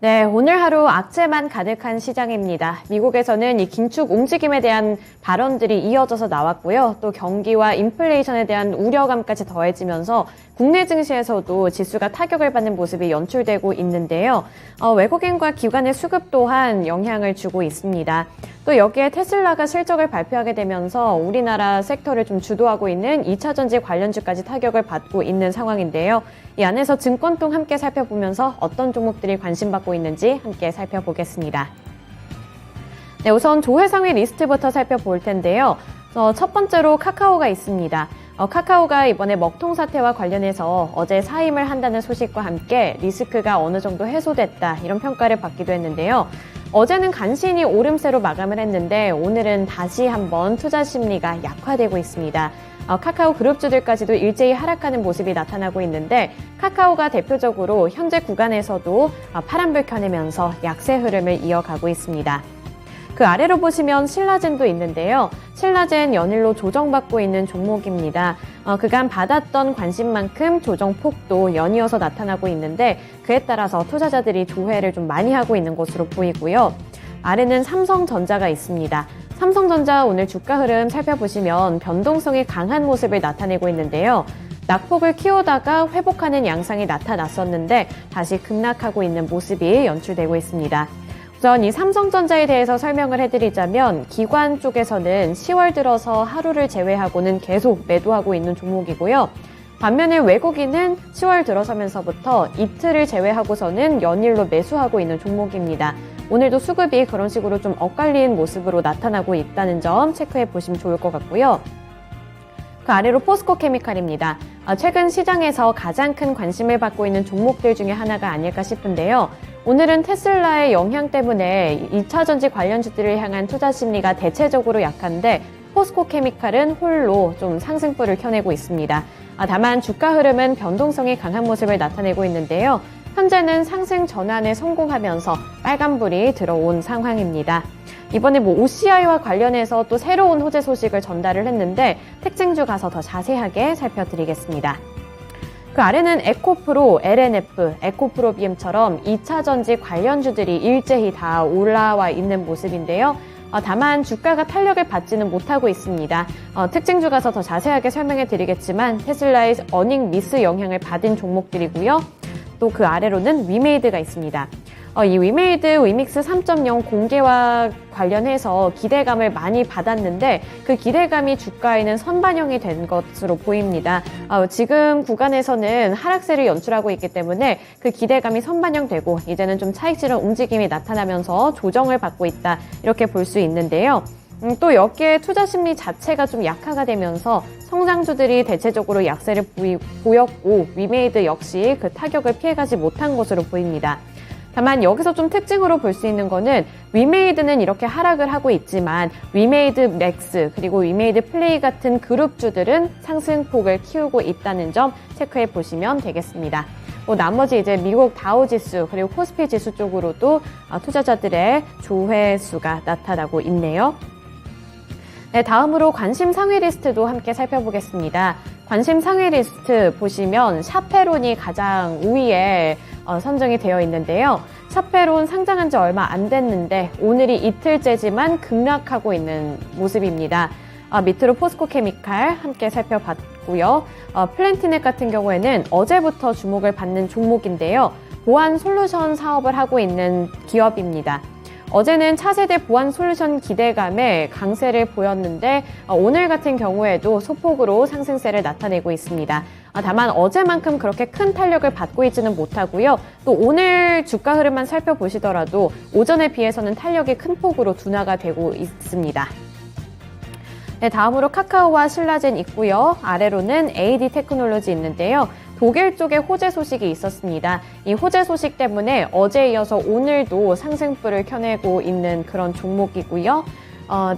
네, 오늘 하루 악재만 가득한 시장입니다. 미국에서는 이 긴축 움직임에 대한 발언들이 이어져서 나왔고요. 또 경기와 인플레이션에 대한 우려감까지 더해지면서 국내 증시에서도 지수가 타격을 받는 모습이 연출되고 있는데요. 외국인과 기관의 수급 또한 영향을 주고 있습니다. 또 여기에 테슬라가 실적을 발표하게 되면서 우리나라 섹터를 좀 주도하고 있는 2차전지 관련주까지 타격을 받고 있는 상황인데요. 이 안에서 증권통 함께 살펴보면서 어떤 종목들이 관심받고 있는지 함께 살펴보겠습니다. 네, 우선 조회상위 리스트부터 살펴볼 텐데요. 첫 번째로 카카오가 있습니다. 카카오가 이번에 먹통 사태와 관련해서 어제 사임을 한다는 소식과 함께 리스크가 어느 정도 해소됐다 이런 평가를 받기도 했는데요. 어제는 간신히 오름세로 마감을 했는데 오늘은 다시 한번 투자 심리가 약화되고 있습니다. 카카오 그룹주들까지도 일제히 하락하는 모습이 나타나고 있는데 카카오가 대표적으로 현재 구간에서도 파란불 켜내면서 약세 흐름을 이어가고 있습니다. 그 아래로 보시면 신라젠도 있는데요. 신라젠 연일로 조정받고 있는 종목입니다. 그간 받았던 관심만큼 조정폭도 연이어서 나타나고 있는데 그에 따라서 투자자들이 조회를 좀 많이 하고 있는 것으로 보이고요. 아래는 삼성전자가 있습니다. 삼성전자 오늘 주가 흐름 살펴보시면 변동성이 강한 모습을 나타내고 있는데요. 낙폭을 키우다가 회복하는 양상이 나타났었는데 다시 급락하고 있는 모습이 연출되고 있습니다. 우선 이 삼성전자에 대해서 설명을 해드리자면 기관 쪽에서는 10월 들어서 하루를 제외하고는 계속 매도하고 있는 종목이고요. 반면에 외국인은 10월 들어서면서부터 이틀을 제외하고서는 연일로 매수하고 있는 종목입니다. 오늘도 수급이 그런 식으로 좀 엇갈린 모습으로 나타나고 있다는 점 체크해 보시면 좋을 것 같고요. 그 아래로 포스코케미칼입니다. 최근 시장에서 가장 큰 관심을 받고 있는 종목들 중에 하나가 아닐까 싶은데요. 오늘은 테슬라의 영향 때문에 2차전지 관련주들을 향한 투자 심리가 대체적으로 약한데 포스코케미칼은 홀로 좀 상승불을 켜내고 있습니다. 다만 주가 흐름은 변동성이 강한 모습을 나타내고 있는데요. 현재는 상승 전환에 성공하면서 빨간불이 들어온 상황입니다. 이번에 OCI와 관련해서 또 새로운 호재 소식을 전달을 했는데 특징주 가서 더 자세하게 살펴드리겠습니다. 그 아래는 에코프로, LNF, 에코프로비엠처럼 2차전지 관련주들이 일제히 다 올라와 있는 모습인데요. 다만 주가가 탄력을 받지는 못하고 있습니다. 특징주 가서 더 자세하게 설명해 드리겠지만 테슬라의 어닝 미스 영향을 받은 종목들이고요. 또 그 아래로는 위메이드가 있습니다. 이 위메이드 위믹스 3.0 공개와 관련해서 기대감을 많이 받았는데 그 기대감이 주가에는 선반영이 된 것으로 보입니다. 지금 구간에서는 하락세를 연출하고 있기 때문에 그 기대감이 선반영되고 이제는 좀 차익실현 움직임이 나타나면서 조정을 받고 있다 이렇게 볼 수 있는데요. 또 여기에 투자 심리 자체가 좀 약화가 되면서 성장주들이 대체적으로 약세를 보였고 위메이드 역시 그 타격을 피해가지 못한 것으로 보입니다. 다만 여기서 좀 특징으로 볼 수 있는 거는 위메이드는 이렇게 하락을 하고 있지만 위메이드 맥스 그리고 위메이드 플레이 같은 그룹주들은 상승폭을 키우고 있다는 점 체크해 보시면 되겠습니다. 나머지 이제 미국 다우지수 그리고 코스피 지수 쪽으로도 투자자들의 조회수가 나타나고 있네요. 네, 다음으로 관심 상위 리스트도 함께 살펴보겠습니다. 관심 상위 리스트 보시면 샤페론이 가장 우위에 선정이 되어 있는데요. 샤페론 상장한 지 얼마 안 됐는데 오늘이 이틀째지만 급락하고 있는 모습입니다. 밑으로 포스코케미칼 함께 살펴봤고요. 플랜티넷 같은 경우에는 어제부터 주목을 받는 종목인데요. 보안 솔루션 사업을 하고 있는 기업입니다. 어제는 차세대 보안 솔루션 기대감에 강세를 보였는데 오늘 같은 경우에도 소폭으로 상승세를 나타내고 있습니다. 다만 어제만큼 그렇게 큰 탄력을 받고 있지는 못하고요. 또 오늘 주가 흐름만 살펴보시더라도 오전에 비해서는 탄력이 큰 폭으로 둔화가 되고 있습니다. 네, 다음으로 카카오와 신라젠 있고요. 아래로는 AD 테크놀로지 있는데요. 독일 쪽에 호재 소식이 있었습니다. 이 호재 소식 때문에 어제에 이어서 오늘도 상승불을 켜내고 있는 그런 종목이고요.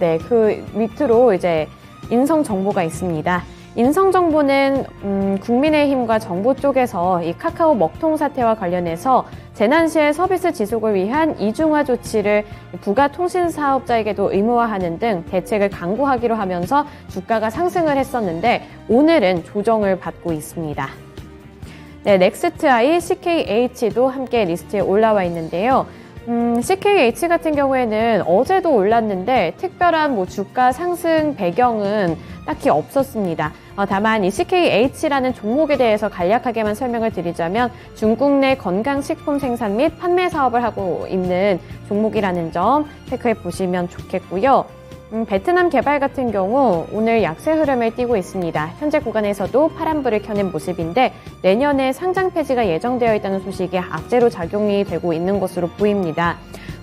네, 그 밑으로 이제 인성 정보가 있습니다. 인성 정보는 국민의힘과 정부 쪽에서 이 카카오 먹통 사태와 관련해서 재난 시에 서비스 지속을 위한 이중화 조치를 부가 통신 사업자에게도 의무화하는 등 대책을 강구하기로 하면서 주가가 상승을 했었는데 오늘은 조정을 받고 있습니다. 네, 넥스트아이, CKH도 함께 리스트에 올라와 있는데요. CKH 같은 경우에는 어제도 올랐는데 특별한 주가 상승 배경은 딱히 없었습니다. 다만 이 CKH라는 종목에 대해서 간략하게만 설명을 드리자면 중국 내 건강식품 생산 및 판매 사업을 하고 있는 종목이라는 점 체크해 보시면 좋겠고요. 베트남 개발 같은 경우 오늘 약세 흐름을 띠고 있습니다. 현재 구간에서도 파란불을 켜낸 모습인데 내년에 상장 폐지가 예정되어 있다는 소식이 악재로 작용이 되고 있는 것으로 보입니다.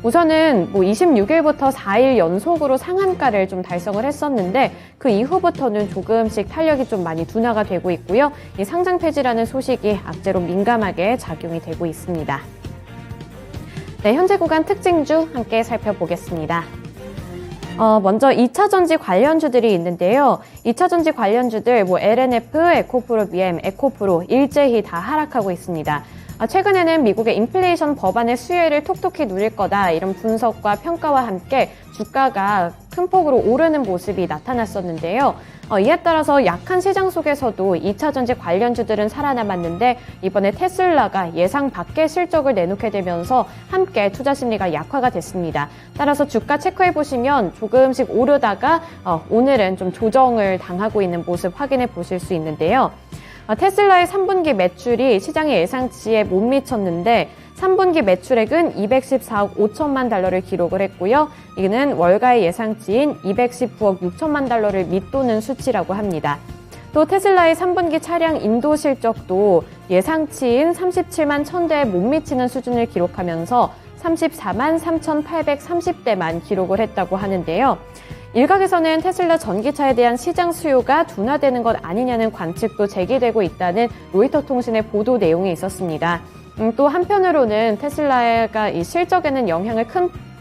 우선은 26일부터 4일 연속으로 상한가를 좀 달성을 했었는데 그 이후부터는 조금씩 탄력이 좀 많이 둔화가 되고 있고요. 이 상장 폐지라는 소식이 악재로 민감하게 작용이 되고 있습니다. 네, 현재 구간 특징주 함께 살펴보겠습니다. 먼저 2차전지 관련주들이 있는데요. 2차전지 관련주들 LNF, 에코프로 BM, 에코프로 일제히 다 하락하고 있습니다. 최근에는 미국의 인플레이션 법안의 수혜를 톡톡히 누릴 거다 이런 분석과 평가와 함께 주가가 큰 폭으로 오르는 모습이 나타났었는데요. 이에 따라서 약한 시장 속에서도 2차전지 관련주들은 살아남았는데 이번에 테슬라가 예상 밖의 실적을 내놓게 되면서 함께 투자 심리가 약화가 됐습니다. 따라서 주가 체크해 보시면 조금씩 오르다가 오늘은 좀 조정을 당하고 있는 모습 확인해 보실 수 있는데요. 테슬라의 3분기 매출이 시장의 예상치에 못 미쳤는데 3분기 매출액은 214억 5천만 달러를 기록을 했고요. 이는 월가의 예상치인 219억 6천만 달러를 밑도는 수치라고 합니다. 또 테슬라의 3분기 차량 인도 실적도 예상치인 37만 1000대에 못 미치는 수준을 기록하면서 34만 3,830대만 기록을 했다고 하는데요. 일각에서는 테슬라 전기차에 대한 시장 수요가 둔화되는 것 아니냐는 관측도 제기되고 있다는 로이터 통신의 보도 내용이 있었습니다. 또 한편으로는 테슬라가 이 실적에는 영향을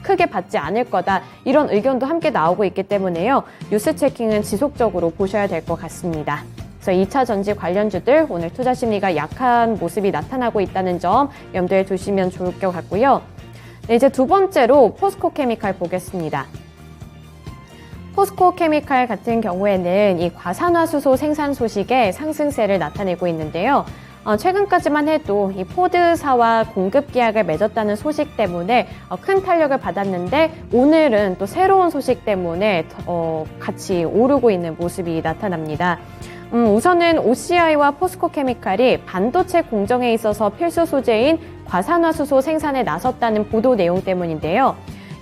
크게 받지 않을 거다 이런 의견도 함께 나오고 있기 때문에요. 뉴스 체킹은 지속적으로 보셔야 될 것 같습니다. 그래서 2차 전지 관련주들 오늘 투자 심리가 약한 모습이 나타나고 있다는 점 염두에 두시면 좋을 것 같고요. 네, 이제 두 번째로 포스코 케미칼 보겠습니다. 포스코 케미칼 같은 경우에는 이 과산화수소 생산 소식에 상승세를 나타내고 있는데요. 최근까지만 해도 이 포드사와 공급 계약을 맺었다는 소식 때문에 큰 탄력을 받았는데 오늘은 또 새로운 소식 때문에 같이 오르고 있는 모습이 나타납니다. 우선은 OCI와 포스코 케미칼이 반도체 공정에 있어서 필수 소재인 과산화수소 생산에 나섰다는 보도 내용 때문인데요.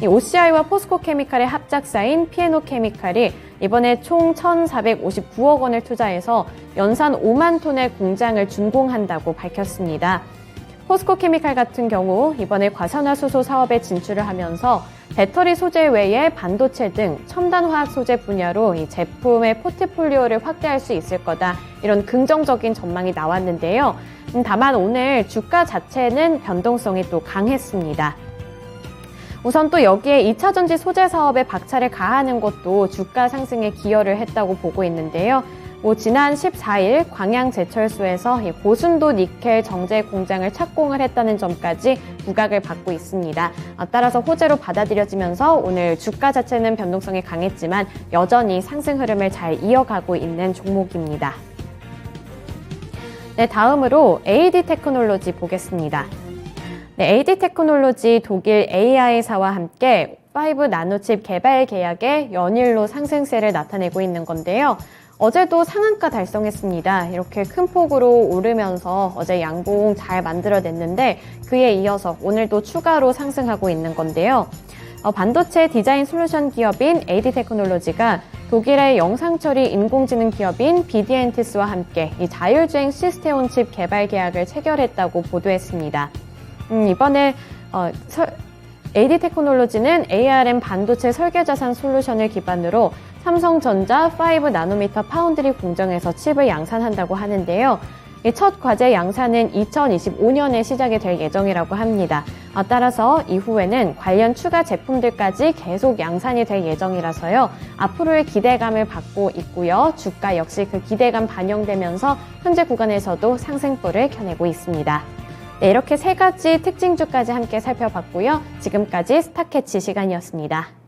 이 OCI와 포스코 케미칼의 합작사인 피에노 케미칼이 이번에 총 1,459억 원을 투자해서 연산 5만 톤의 공장을 준공한다고 밝혔습니다. 포스코 케미칼 같은 경우 이번에 과산화수소 사업에 진출을 하면서 배터리 소재 외에 반도체 등 첨단 화학 소재 분야로 이 제품의 포트폴리오를 확대할 수 있을 거다. 이런 긍정적인 전망이 나왔는데요. 다만 오늘 주가 자체는 변동성이 또 강했습니다. 우선 또 여기에 2차전지 소재 사업에 박차를 가하는 것도 주가 상승에 기여를 했다고 보고 있는데요. 지난 14일 광양제철소에서 고순도 니켈 정제 공장을 착공을 했다는 점까지 부각을 받고 있습니다. 따라서 호재로 받아들여지면서 오늘 주가 자체는 변동성이 강했지만 여전히 상승 흐름을 잘 이어가고 있는 종목입니다. 네, 다음으로 AD 테크놀로지 보겠습니다. 네, AD 테크놀로지 독일 AI사와 함께 5 나노칩 개발 계약에 연일로 상승세를 나타내고 있는 건데요. 어제도 상한가 달성했습니다. 이렇게 큰 폭으로 오르면서 어제 양봉 잘 만들어냈는데 그에 이어서 오늘도 추가로 상승하고 있는 건데요. 반도체 디자인 솔루션 기업인 AD 테크놀로지가 독일의 영상처리 인공지능 기업인 BDNTS와 함께 이 자율주행 시스테온 칩 개발 계약을 체결했다고 보도했습니다. 이번에 AD 테크놀로지는 ARM 반도체 설계자산 솔루션을 기반으로 삼성전자 5 나노미터 파운드리 공정에서 칩을 양산한다고 하는데요. 이 첫 과제 양산은 2025년에 시작이 될 예정이라고 합니다. 따라서 이후에는 관련 추가 제품들까지 계속 양산이 될 예정이라서요. 앞으로의 기대감을 받고 있고요. 주가 역시 그 기대감 반영되면서 현재 구간에서도 상승폭을 켜내고 있습니다. 네, 이렇게 세 가지 특징주까지 함께 살펴봤고요. 지금까지 스타캐치 시간이었습니다.